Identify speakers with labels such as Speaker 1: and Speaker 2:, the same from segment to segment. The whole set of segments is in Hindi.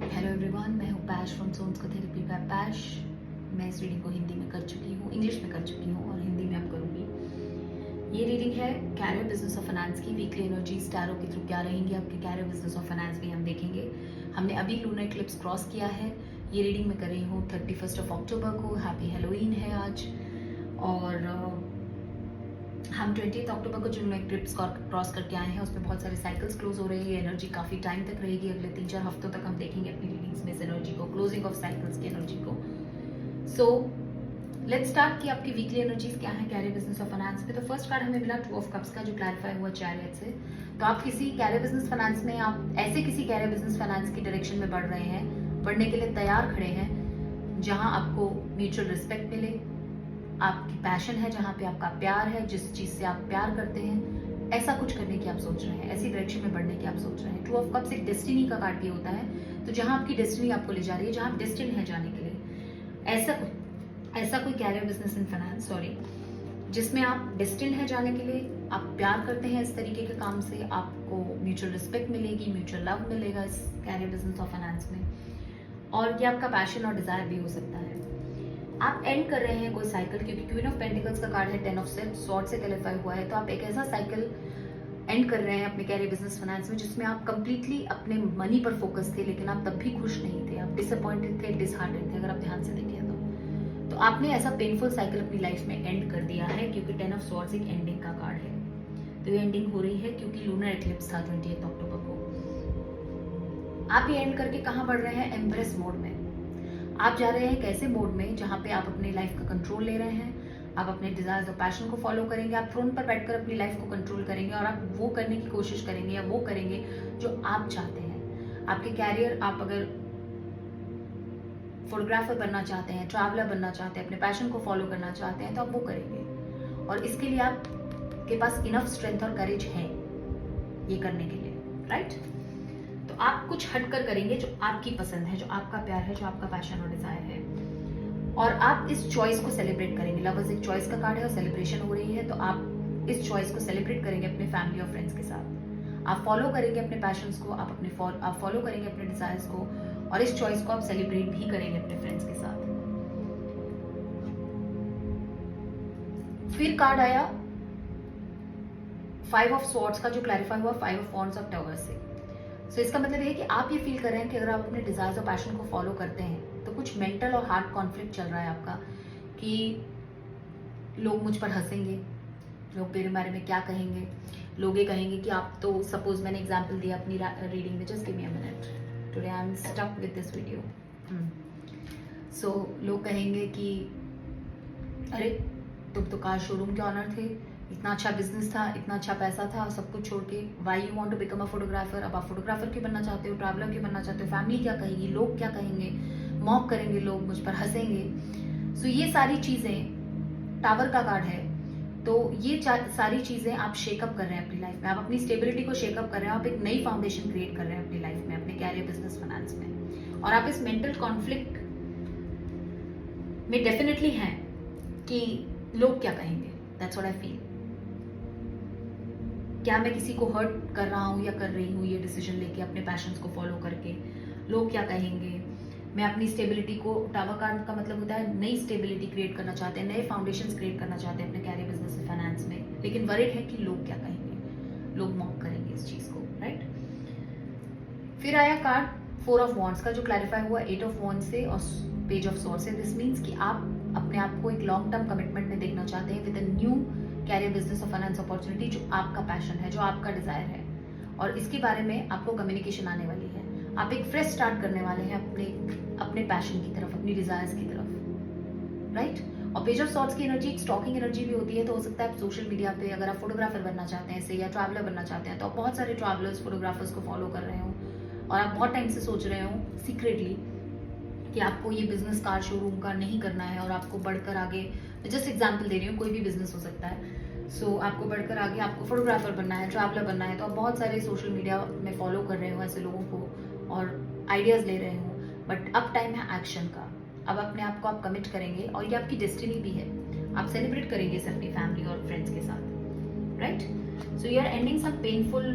Speaker 1: हेलो एवरीवन, मैं हूँ पैश फ्रॉम सोन्स को थेरेपी बाय पैश। मैं इस रीडिंग को हिंदी में कर चुकी हूँ, इंग्लिश में कर चुकी हूँ और हिंदी में अब करूँगी। ये रीडिंग है कैरियर, बिजनेस और फाइनेंस की। वीकली एनर्जीज टैरो के थ्रू क्या रहेंगी आपके कैरियर, बिजनेस और फाइनेंस भी हम देखेंगे। हमने अभी लूनर इक्लिप्स क्रॉस किया है। ये रीडिंग मैं कर रही हूँ 31 अक्टूबर को। हैप्पी हेलोवीन है आज। और हम 20 अक्टूबर को जो लूनर इक्लिप्स क्रॉस करके आए हैं उसमें बहुत सारे साइकिल्स क्लोज हो रही है। एनर्जी काफ़ी टाइम तक रहेगी, अगले 3-4 हफ्तों तक हम देखेंगे अपनी रीडिंग्स में इस एनर्जी को, क्लोजिंग ऑफ साइकिल्स की एनर्जी को। सो लेट्स स्टार्ट कि आपकी वीकली एनर्जीज क्या है कैरियर, बिजनेस और फाइनेंस में। तो फर्स्ट कार्ड हमें मिला 2 ऑफ कप्स का, जो क्लैरिफाई हुआ चैरियट से। तो आप किसी कैरियर बिजनेस फाइनेंस में, आप ऐसे किसी कैरियर बिजनेस फाइनेंस की डायरेक्शन में बढ़ रहे हैं, बढ़ने के लिए तैयार खड़े हैं, जहां आपको म्यूचुअल रिस्पेक्ट मिले, आपकी पैशन है, जहाँ पे आपका प्यार है, जिस चीज से आप प्यार करते हैं, ऐसा कुछ करने की आप सोच रहे हैं, ऐसी डायरेक्शन में बढ़ने की आप सोच रहे हैं। 2 ऑफ कप्स एक डेस्टिनी का कार्ड भी होता है। तो जहां आपकी डेस्टिनी आपको ले जा रही है, जहां आप डेस्टिन है जाने के लिए, ऐसा कोई कैरियर, बिजनेस इन फाइनेंस, जिसमें आप डेस्टिन है जाने के लिए, आप प्यार करते हैं इस तरीके के काम से, आपको म्यूचुअल रिस्पेक्ट मिलेगी, म्यूचुअल लव मिलेगा इस कैरियर, बिजनेस और फाइनेंस में। और ये आपका पैशन और डिजायर भी हो सकता है। आप एंड कर रहे हैं कोई साइकिल, क्योंकि क्वीन ऑफ पेंटिकल्स का कार्ड है 10 ऑफ स्वॉर्ड से क्वालिफाई हुआ है। तो आप एक ऐसा साइकिल एंड कर रहे हैं अपने कैरियर, बिजनेस, फाइनेंस में, जिसमें आप कंप्लीटली अपने मनी पर फोकस थे, लेकिन आप तब भी खुश नहीं थे, आप डिसअपॉइंटेड थे, डिसहार्टेड थे, अगर आप ध्यान से देखें तो आपने ऐसा पेनफुल साइकिल अपनी लाइफ में एंड कर दिया है, क्योंकि 10 ऑफ स्वॉर्ड्स एक एंडिंग का कार्ड है। तो ये एंडिंग हो रही है क्योंकि लूनर एक्लिप्स था 28 अक्टूबर को। आप ये एंड करके कहाँ बढ़ रहे हैं? एम्प्रेस मोड में। आप जा रहे हैं एक ऐसे मोड में जहाँ पे आप अपनी लाइफ का कंट्रोल ले रहे हैं, आप अपने डिजायर्स और पैशन को फॉलो करेंगे, आप थ्रोन पर बैठकर अपनी लाइफ को कंट्रोल करेंगे और आप वो करने की कोशिश करेंगे या वो करेंगे जो आप चाहते हैं। आपके कैरियर, आप अगर फोटोग्राफर बनना चाहते हैं, ट्रैवलर बनना चाहते हैं, अपने पैशन को फॉलो करना चाहते हैं, तो आप वो करेंगे। और इसके लिए आपके पास इनफ स्ट्रेंथ और करेज है ये करने के लिए, राइट? तो आप कुछ हटकर करेंगे जो आपकी पसंद है, जो आपका प्यार है, जो आपका पैशन और डिजायर है, और आप इस चॉइस को सेलिब्रेट करेंगे। लवर्स एक चॉइस का कार्ड है और सेलिब्रेशन हो रही है। तो आप इस चॉइस को सेलिब्रेट करेंगे अपने फैमिली और फ्रेंड्स के साथ। आप फॉलो करेंगे अपने पैशंस को, आप फॉलो करेंगे अपने डिजायर्स को, और इस चॉइस को आप सेलिब्रेट भी करेंगे अपने फ्रेंड्स के साथ। फिर कार्ड आया 5 ऑफ स्वॉर्ड्स का, जो क्लैरिफाई हुआ 5 ऑफ वॉन्ड्स ऑफ टावर से। सो इसका मतलब है कि आप ये फील कर रहे हैं कि अगर आप अपने डिजायर्स और पैशन को फॉलो करते हैं तो कुछ मेंटल और हार्ट कॉन्फ्लिक्ट चल रहा है आपका, कि लोग मुझ पर हंसेंगे, लोग मेरे बारे में क्या कहेंगे, लोग ये कहेंगे कि आप तो, सपोज मैंने एग्जांपल दिया अपनी रीडिंग में, just give me a minute, today I am stuck with this video. So लोग कहेंगे कि अरे तुम तो कार शोरूम के ऑनर थे, इतना अच्छा बिजनेस था, इतना अच्छा पैसा था, सब कुछ छोड़ के why you want to become a photographer? अब आप फोटोग्राफर क्यों बनना चाहते हो, ट्रैवलर क्यों बनना चाहते हो? फैमिली क्या कहेगी, लोग क्या कहेंगे, मॉक करेंगे लोग, मुझ पर हंसेंगे। सो ये सारी चीजें, टावर का कार्ड है, तो ये सारी चीजें आप शेकअप कर रहे हैं अपनी लाइफ में, आप अपनी स्टेबिलिटी को शेकअप कर रहे हैं, आप एक नई फाउंडेशन क्रिएट कर रहे हैं अपनी लाइफ में, अपने कैरियर, बिजनेस, फाइनेंस में। और आप इस मेंटल कॉन्फ्लिक्ट में डेफिनेटली हैं कि लोग क्या कहेंगे, दैट्स व्हाट आई फील। क्या मैं किसी को हर्ट कर रहा हूँ या कर रही हूँ ये डिसीजन लेके, अपने पैशंस को फॉलो करके? लोग क्या कहेंगे? मैं अपनी स्टेबिलिटी को, टावर कार्ड का मतलब होता है नई स्टेबिलिटी क्रिएट करना चाहते हैं, नए फाउंडेशंस क्रिएट करना चाहते हैं अपने कैरियर, बिजनेस, फाइनेंस में, लेकिन वरीड है कि लोग क्या कहेंगे, लोग मॉक करेंगे इस चीज को, राइट? फिर आया कार्ड 4 ऑफ वॉन्ड्स का, जो क्लैरिफाई हुआ 8 ऑफ वॉन्ड्स से और पेज ऑफ स्वॉर्ड से। दिस मीन्स कि आप अपने आप को एक लॉन्ग टर्म कमिटमेंट में देखना चाहते हैं with a new career, business और फाइनेंस अपॉर्चुनिटी, जो आपका पैशन है, जो आपका डिजायर है, और इसके बारे में आपको कम्युनिकेशन आने वाली है। आप एक फ्रेश स्टार्ट करने वाले हैं अपने पैशन की तरफ, अपनी डिजायर्स की तरफ, राइट? और पेज ऑफ स्वॉर्ड्स की एनर्जी एक स्टॉकिंग एनर्जी भी होती है। तो हो सकता है आप सोशल मीडिया पे, अगर आप फोटोग्राफर बनना चाहते हैं ऐसे, या ट्रैवलर बनना चाहते हैं, तो आप बहुत सारे ट्रैवलर्स, फोटोग्राफर्स को फॉलो कर रहे हो, और आप बहुत टाइम से सोच रहे हो सीक्रेटली कि आपको ये बिजनेस कार शोरूम का नहीं करना है, और आपको बढ़कर आगे, जस्ट एग्जांपल दे रही हूँ, कोई भी बिजनेस हो सकता है। सो आपको बढ़कर आगे आपको फोटोग्राफर बनना है, ट्रैवलर बनना है, तो आप बहुत सारे सोशल मीडिया में फॉलो कर रहे हो ऐसे लोगों को और आइडियाज ले रहे हो। बट अब टाइम है एक्शन का। अब अपने आप को आप कमिट करेंगे, और ये आपकी डेस्टिनी भी है, आप सेलिब्रेट करेंगे इसे अपनी फैमिली और फ्रेंड्स के साथ, right? So you are ending some painful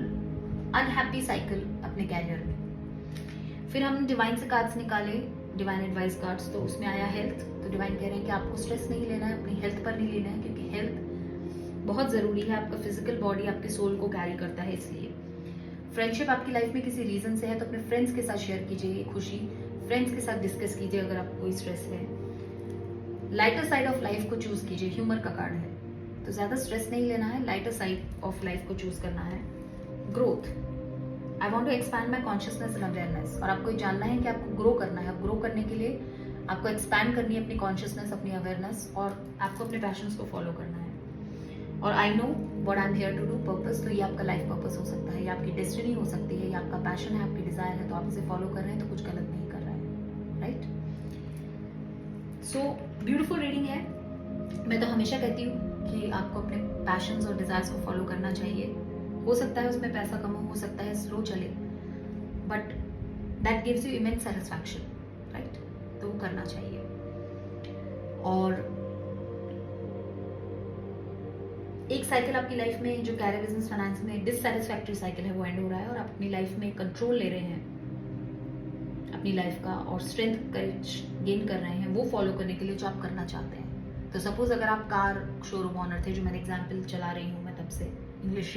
Speaker 1: unhappy cycle अपने कैरियर में। फिर हमने डिवाइन से कार्ड्स निकाले, डिवाइन एडवाइस कार्ड्स, तो उसमें आया हेल्थ। तो डिवाइन कह रहे हैं कि आपको स्ट्रेस नहीं लेना है, अपनी हेल्थ पर नहीं लेना है, क्योंकि हेल्थ बहुत ज़रूरी है। आपका फिजिकल बॉडी आपके सोल को कैरी करता है, इसलिए। फ्रेंडशिप आपकी लाइफ में किसी रीज़न से है तो अपने फ्रेंड्स के साथ शेयर कीजिए ये खुशी, फ्रेंड्स के साथ डिस्कस कीजिए अगर आपको कोई स्ट्रेस है। लाइटर साइड ऑफ लाइफ को चूज़ कीजिए, ह्यूमर का कार्ड है, तो ज़्यादा स्ट्रेस नहीं लेना है, लाइटर साइड ऑफ लाइफ को चूज़ करना है। Growth, I want to expand my consciousness and awareness, और आपको जानना है कि आपको ग्रो करना है। ग्रो करने के लिए आपको एक्सपैंड करनी है अपनी कॉन्शियसनेस, अपनी अवेयरनेस, और आपको अपने पैशंस को फॉलो करना है। और I know what I am here to do, purpose, तो ये आपका लाइफ पर्पस हो सकता है, ये आपकी डेस्टिनी हो सकती है, ये आपका पैशन है, आपकी डिजायर है, तो आप इसे फॉलो कर रहे हैं तो कुछ गलत नहीं कर रहे हैं, राइट? सो ब्यूटीफुल रीडिंग है। मैं तो हमेशा कहती हूँ कि आपको अपने पैशंस और डिजायर्स को फॉलो करना चाहिए। हो सकता है उसमें पैसा कम हो सकता है स्लो चले, but that gives you immense satisfaction, right? तो वो करना चाहिए। और एक साइकिल आपकी लाइफ में जो कैरियर बिजनेस फाइनेंस में डिससैटिस्फैक्टरी साइकिल है वो एंड हो रहा है, और आप अपनी लाइफ में कंट्रोल ले रहे हैं अपनी लाइफ का, और स्ट्रेंथ करेज गेन कर रहे हैं वो फॉलो करने के लिए जो आप करना चाहते हैं। तो सपोज अगर आप कार शोरूम ऑनर थे, जो मैंने एग्जाम्पल चला रही हूँ मैं तब से, इंग्लिश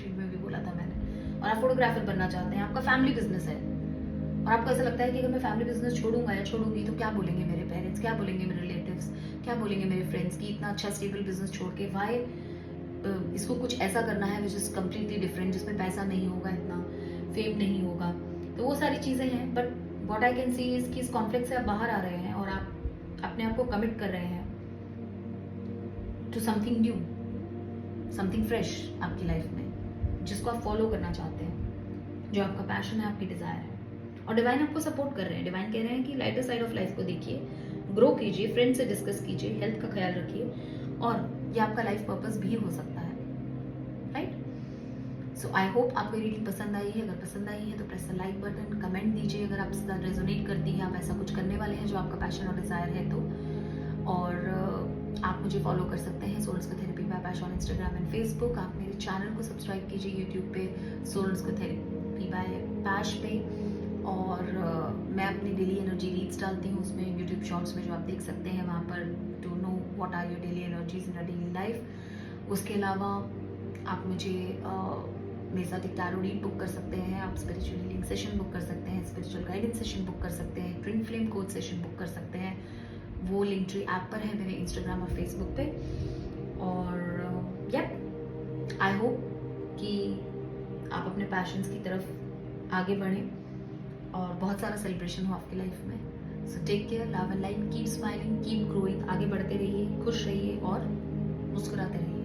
Speaker 1: में भी बोला था मैंने, और आप फोटोग्राफर बनना चाहते हैं, आपका फैमिली बिजनेस है, और आपको ऐसा लगता है कि अगर मैं फैमिली बिजनेस छोड़ूंगा या छोड़ूंगी तो क्या बोलेंगे मेरे पेरेंट्स, क्या बोलेंगे मेरे रिलेटिव्स, क्या बोलेंगे मेरे फ्रेंड्स, की इतना अच्छा स्टेबल बिजनेस छोड़ के वाई इसको कुछ ऐसा करना है विच इज़ कम्प्लीटली डिफरेंट, जिसमें पैसा नहीं होगा, इतना फेम नहीं होगा। तो वो सारी चीज़ें हैं, but what I can see is कि इस कॉन्फ्लिक्ट से आप बाहर आ रहे हैं और आप अपने आप को कमिट कर रहे हैं to something new, something fresh आपकी लाइफ में, जिसको आप फॉलो करना चाहते हैं, जो आपका पैशन है, आपकी डिजायर है। और डिवाइन आपको सपोर्ट कर रहे हैं। डिवाइन कह रहे हैं कि लाइटर साइड ऑफ लाइफ को देखिए, ग्रो कीजिए, फ्रेंड से डिस्कस कीजिए, हेल्थ का ख्याल रखिए, और ये आपका लाइफ पर्पस भी हो सकता है, राइट? सो आई होप आपको रीडिंग पसंद आई है। अगर पसंद आई है तो press the like button, comment दीजिए अगर आपके साथ रेजोनेट करती है, आप ऐसा कुछ करने वाले हैं जो आपका पैशन और डिजायर है तो। और आप मुझे फॉलो कर सकते हैं सोल्स को थेरेपी बाय पैश ऑन इंस्टाग्राम एंड फेसबुक। आप मेरे चैनल को सब्सक्राइब कीजिए यूट्यूब पे सोल्स को थेरेपी बाय पैश पे, और मैं अपनी डेली एनर्जी रीड्स डालती हूँ उसमें यूट्यूब शॉर्ट्स में, जो आप देख सकते हैं वहाँ पर, to know what are your daily energies in your daily life. उसके अलावा आप मुझे मेरे साथ एक टैरो रीड बुक कर सकते हैं, आप स्पिरिचुअल हीलिंग सेशन बुक कर सकते हैं, स्पिरिचुअल गाइडेंस सेशन बुक कर सकते हैं, twin flame coach session book कर सकते हैं। वो लिंक ट्री ऐप पर है मेरे इंस्टाग्राम और फेसबुक पे। और यप, आई होप कि आप अपने पैशंस की तरफ आगे बढ़ें और बहुत सारा सेलिब्रेशन हो आपकी लाइफ में। So take care, love and light, keep smiling, keep growing, आगे बढ़ते रहिए, खुश रहिए और मुस्कुराते रहिए।